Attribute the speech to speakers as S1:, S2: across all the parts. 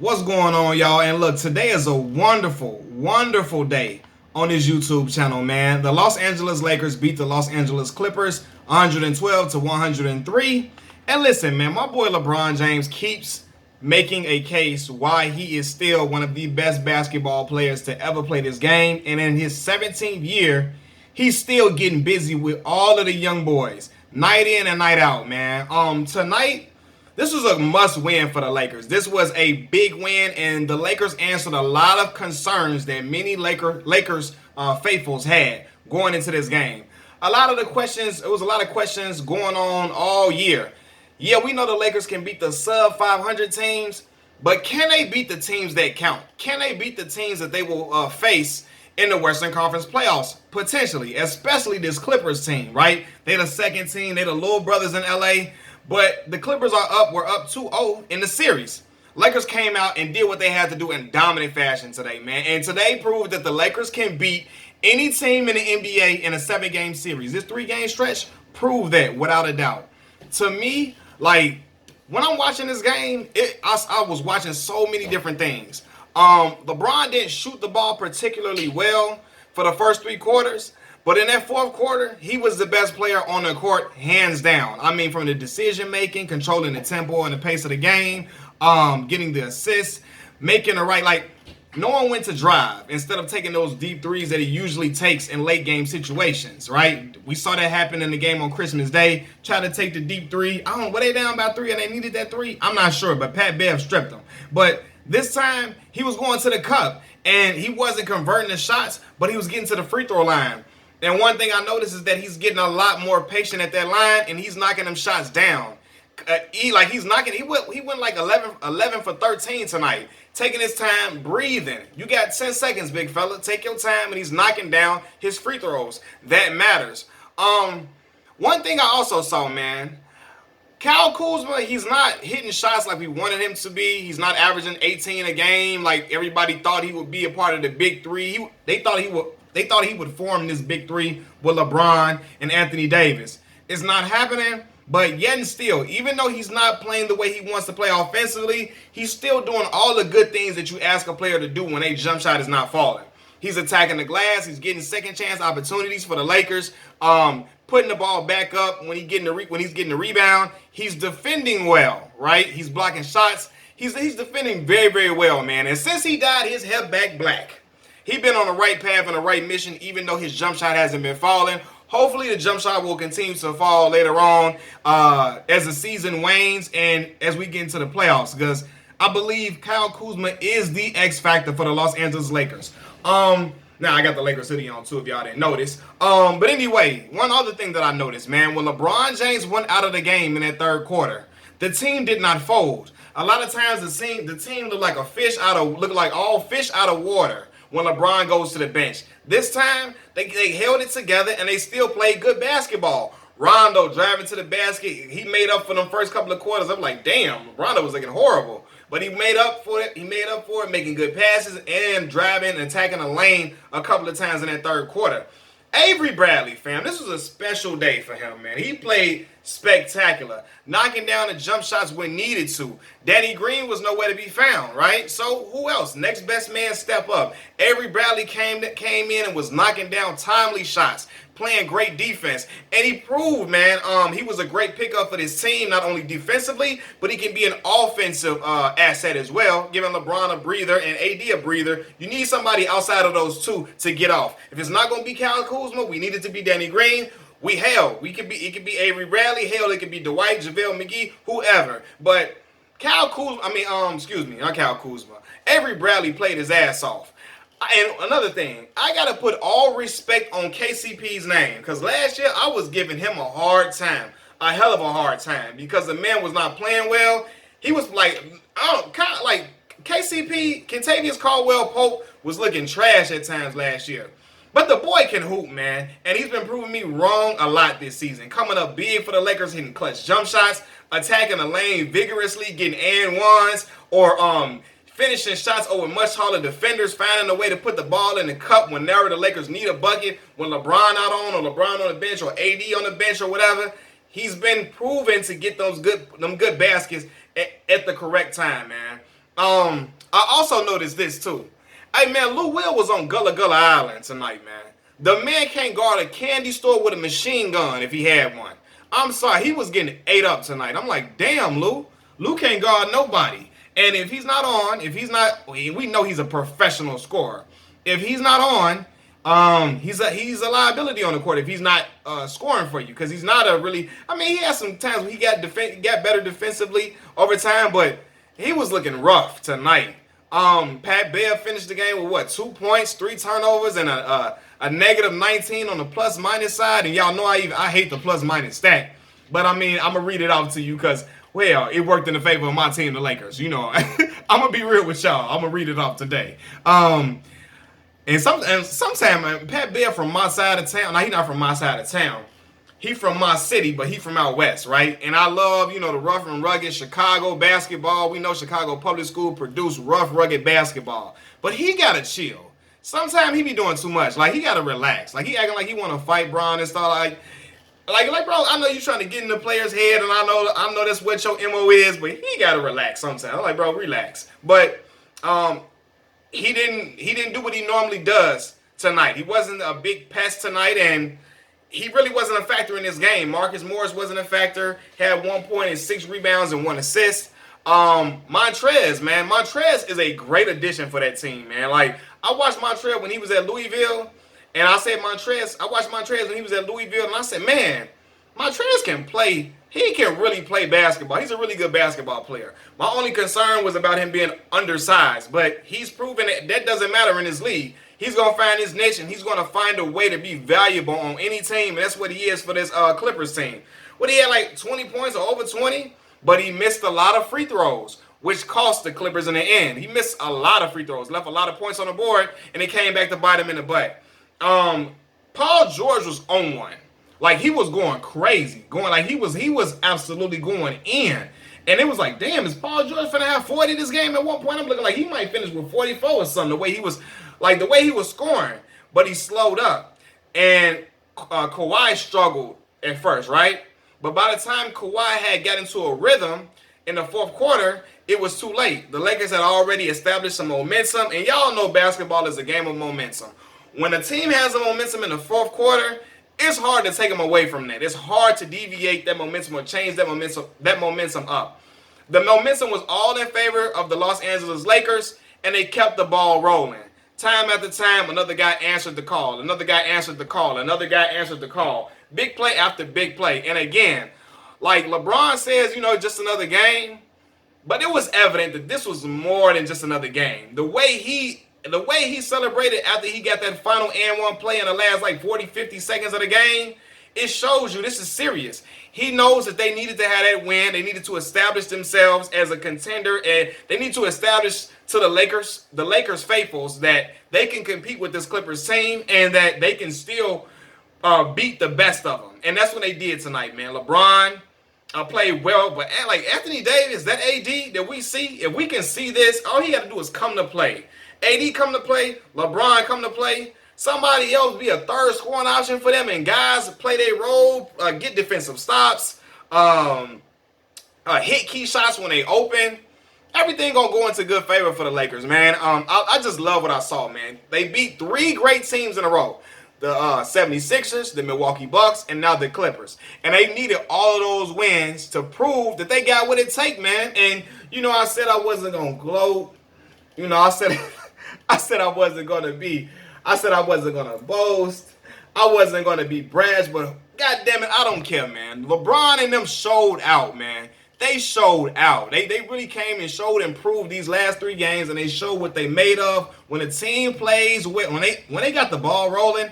S1: What's going on, y'all? And look, today is a wonderful, wonderful day on this YouTube channel, man. The Los Angeles Lakers beat the Los Angeles Clippers 112 to 103. And listen, man, my boy LeBron James keeps making a case why he is still one of the best basketball players to ever play this game. And in his 17th year, he's still getting busy with all of the young boys, night in and night out, man. Tonight, this was a must-win for the Lakers. This was a big win, and the Lakers answered a lot of concerns that many Lakers faithfuls had going into this game. It was a lot of questions going on all year. Yeah, we know the Lakers can beat the sub-500 teams, but can they beat the teams that count? Can they beat the teams that they will face in the Western Conference playoffs? Potentially, especially this Clippers team, right? They're the second team. They're the little brothers in LA. But the Clippers were up 2-0 in the series. Lakers came out and did what they had to do in dominant fashion today, man. And today proved that the Lakers can beat any team in the NBA in a 7-game series. This 3-game stretch proved that without a doubt. To me, like, when I'm watching this game, I was watching so many different things. LeBron didn't shoot the ball particularly well for the first 3 quarters. But in that fourth quarter, he was the best player on the court, hands down. I mean, from the decision-making, controlling the tempo and the pace of the game, getting the assists, making the right, like, knowing when to drive instead of taking those deep threes that he usually takes in late-game situations, right? We saw that happen in the game on Christmas Day. Tried to take the deep three. Were they down by 3 and they needed that 3? I'm not sure, but Pat Bev stripped them. But this time, he was going to the cup, and he wasn't converting the shots, but he was getting to the free throw line. And one thing I noticed is that he's getting a lot more patient at that line, and he's knocking them shots down. He went like 11 for 13 tonight, taking his time, breathing. You got 10 seconds, big fella. Take your time, and he's knocking down his free throws. That matters. One thing I also saw, man, Kyle Kuzma, he's not hitting shots like we wanted him to be. He's not averaging 18 a game like everybody thought he would be a part of the big three. They thought he would form this big three with LeBron and Anthony Davis. It's not happening, but yet and still, even though he's not playing the way he wants to play offensively, he's still doing all the good things that you ask a player to do when a jump shot is not falling. He's attacking the glass. He's getting second chance opportunities for the Lakers. Putting the ball back up when he's getting the rebound. He's defending well, right? He's blocking shots. He's defending very, very well, man. And since he dyed his hair back black, he's been on the right path and the right mission, even though his jump shot hasn't been falling. Hopefully, the jump shot will continue to fall later on as the season wanes and as we get into the playoffs, because I believe Kyle Kuzma is the X factor for the Los Angeles Lakers. Now, I got the Lakers hoodie on, too, if y'all didn't notice. But anyway, one other thing that I noticed, man, when LeBron James went out of the game in that third quarter, the team did not fold. A lot of times, the team looked like all fish out of water when LeBron goes to the bench. This time, they held it together, and they still played good basketball. Rondo driving to the basket, he made up for them first couple of quarters. I'm like, damn, Rondo was looking horrible. But he made up for it. He made up for it, making good passes and driving and attacking the lane a couple of times in that third quarter. Avery Bradley, fam, this was a special day for him, man. He played spectacular, knocking down the jump shots when needed to. Danny Green was nowhere to be found, right? So who else? Next best man step up. Avery Bradley came in and was knocking down timely shots, playing great defense. And he proved, man, he was a great pickup for this team, not only defensively, but he can be an offensive asset as well, giving LeBron a breather and AD a breather. You need somebody outside of those two to get off. If it's not going to be Kyle Kuzma, we need it to be Danny Green. It could be Avery Bradley. Hell, it could be Dwight, JaVale McGee, whoever. But not Kyle Kuzma. Avery Bradley played his ass off. And another thing, I got to put all respect on KCP's name, because last year I was giving him a hard time, a hell of a hard time, because the man was not playing well. He was like, KCP, Kentavious Caldwell-Pope was looking trash at times last year. But the boy can hoop, man, and he's been proving me wrong a lot this season. Coming up big for the Lakers, hitting clutch jump shots, attacking the lane vigorously, getting and ones, or finishing shots over much taller defenders, finding a way to put the ball in the cup whenever the Lakers need a bucket, when LeBron out on, or LeBron on the bench, or AD on the bench, or whatever. He's been proven to get them good baskets at the correct time, man. I also noticed this too. Hey man, Lou Will was on Gullah Gullah Island tonight, man. The man can't guard a candy store with a machine gun if he had one. I'm sorry, he was getting ate up tonight. I'm like, damn, Lou. Lou can't guard nobody. And if he's not on, if he's not, we know he's a professional scorer. If he's not on, he's a liability on the court if he's not scoring for you, because he's not a really. I mean, he had some times where he got better defensively over time, but he was looking rough tonight. Pat Bear finished the game with what, 2 points, 3 turnovers, and a negative 19 on the plus minus side. And y'all know I hate the plus minus stat, but I mean I'm gonna read it off to you because well it worked in the favor of my team, the Lakers. You know, I'm gonna be real with y'all. I'm gonna read it off today. And sometimes Pat Bear from my side of town. Now he's not from my side of town. He from my city, but he from out west, right? And I love, the rough and rugged Chicago basketball. We know Chicago Public School produced rough, rugged basketball. But he gotta chill. Sometimes he be doing too much. Like, he gotta relax. Like, he acting like he wanna fight Bron and stuff. Like, bro, I know you trying to get in the player's head, and I know that's what your MO is, but he gotta relax sometimes. I'm like, bro, relax. But he didn't do what he normally does tonight. He wasn't a big pest tonight, and he really wasn't a factor in this game. Marcus Morris wasn't a factor. Had 1 point and 6 rebounds and 1 assist. Montrez is a great addition for that team, man. Like, I watched Montrez when he was at Louisville, and I watched Montrez when he was at Louisville, and I said, man, Montrez can play. He can really play basketball. He's a really good basketball player. My only concern was about him being undersized, but he's proven that doesn't matter in this league. He's going to find his niche, and he's going to find a way to be valuable on any team, and that's what he is for this Clippers team. What, he had like 20 points or over 20, but he missed a lot of free throws, which cost the Clippers in the end. He missed a lot of free throws, left a lot of points on the board, and it came back to bite him in the butt. Paul George was on one. Like, he was going crazy. He was absolutely going in. And it was like, damn, is Paul George finna have 40 this game? At one point, I'm looking like he might finish with 44 or something, the way he was scoring. But he slowed up. And Kawhi struggled at first, right? But by the time Kawhi had got into a rhythm in the fourth quarter, it was too late. The Lakers had already established some momentum. And y'all know basketball is a game of momentum. When a team has a momentum in the fourth quarter, it's hard to take them away from that. It's hard to deviate that momentum or change that momentum up. The momentum was all in favor of the Los Angeles Lakers, and they kept the ball rolling. Time after time, another guy answered the call. Another guy answered the call. Another guy answered the call. Big play after big play. And again, like LeBron says, just another game. But it was evident that this was more than just another game. The way he celebrated after he got that final and one play in the last 40, 50 seconds of the game, it shows you this is serious. He knows that they needed to have that win. They needed to establish themselves as a contender, and they need to establish to the Lakers faithfuls, that they can compete with this Clippers team and that they can still beat the best of them. And that's what they did tonight, man. LeBron played well, but Anthony Davis, that AD that we see, if we can see this, all he got to do is come to play. AD come to play, LeBron come to play, somebody else be a third scoring option for them, and guys play their role, get defensive stops, hit key shots when they open. Everything gonna go into good favor for the Lakers, man. I just love what I saw, man. They beat 3 great teams in a row. The 76ers, the Milwaukee Bucks, and now the Clippers. And they needed all of those wins to prove that they got what it takes, man. And, I said I wasn't gonna gloat. I said I wasn't going to boast. I wasn't going to be brash, but God damn it, I don't care, man. LeBron and them showed out, man. They showed out. They really came and showed and proved these last 3 games, and they showed what they made of. When a team plays with, when they got the ball rolling,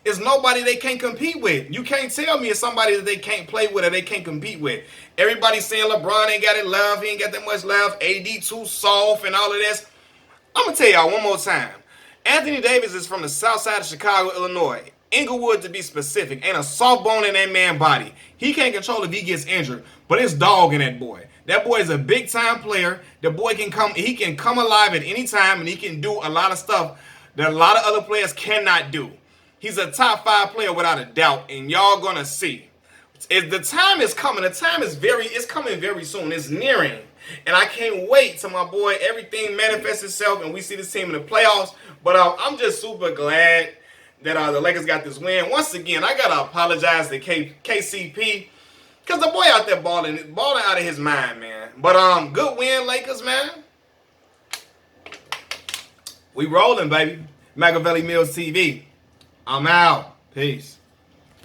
S1: it's nobody they can't compete with. You can't tell me it's somebody that they can't play with or they can't compete with. Everybody's saying LeBron ain't got it left. He ain't got that much left. AD too soft and all of this. I'm going to tell y'all one more time. Anthony Davis is from the south side of Chicago, Illinois. Inglewood, to be specific. Ain't a soft bone in that man's body. He can't control if he gets injured, but it's dog in that boy. That boy is a big-time player. The boy can come alive at any time, and he can do a lot of stuff that a lot of other players cannot do. He's a top 5 player without a doubt, and y'all going to see. The time is coming. The time is it's coming very soon. It's nearing. And I can't wait till my boy, everything manifests itself and we see this team in the playoffs. But I'm just super glad that the Lakers got this win. Once again, I got to apologize to KCP because the boy out there balling out of his mind, man. But good win, Lakers, man. We rolling, baby. Machiavelli Mills TV. I'm out. Peace.